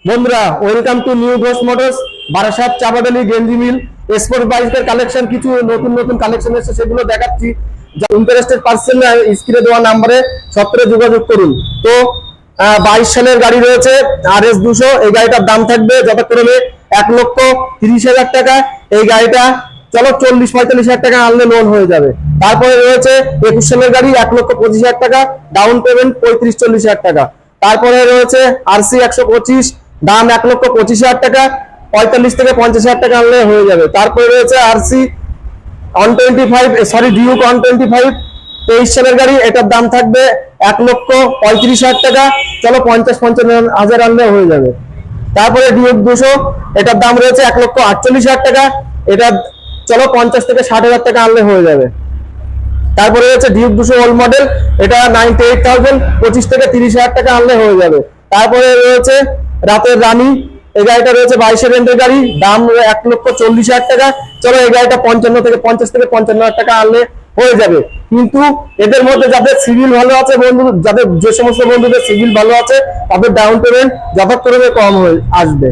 বন্ধুরা welcome to new Ghosh motors Barasat Chapadali গেঞ্জি মিল sport বাইকের কালেকশন কিছু নতুন নতুন কালেকশন এসেছে সেগুলো দেখাচ্ছি। যা ইন্টারেস্টেড পারসন স্ক্রিনে দেওয়া নম্বরে সত্তরে যোগাযোগ করুন। তো 22 সালের গাড়ি রয়েছে RS 200। এই গাড়িটার দাম থাকবে যথাক্রমে 1,30,000 টাকা। এই গাড়িটা চলো 40-45,000 টাকা আনলে লোন হয়ে যাবে। তারপরে রয়েছে 21 সালের গাড়ি 1,25,000 টাকা, ডাউন পেমেন্ট 35-40,000 টাকা। তারপরে রয়েছে RC 125, দাম 1,25,000 টাকা, 45 থেকে 50,000 টাকা আনলে হয়ে যাবে। তারপরে রয়েছে RC 125, ডিউক 125, 23 সালের গাড়ি, এটার দাম থাকবে 1,35,000 টাকা, চলো 50-55,000 আনলে হয়ে যাবে। তারপরে ডিউক 200, এটার দাম রয়েছে 1,48,000 টাকা, এটা চলো 50 থেকে 60,000 টাকা আনলে হয়ে যাবে। তারপরে রয়েছে ডিউক 200 ওল্ড মডেল, এটা 98,000, 25 থেকে 30,000 টাকা আনলে হয়ে যাবে। তারপরে রয়েছে রাতের রানী, এই গাড়িটা রয়েছে 22 রেন্টের গাড়ি, দাম 1,40,000 টাকা, চলো এই গাড়িটা 50 থেকে 55,000 টাকা আনলে হয়ে যাবে। কিন্তু এদের মধ্যে যাদের সিভিল ভালো আছে বন্ধু, যাদের যে সমস্ত বন্ধুদের সিভিল ভালো আছে তাদের ডাউন পেমেন্ট যথাক্রমে কম হয়ে আসবে।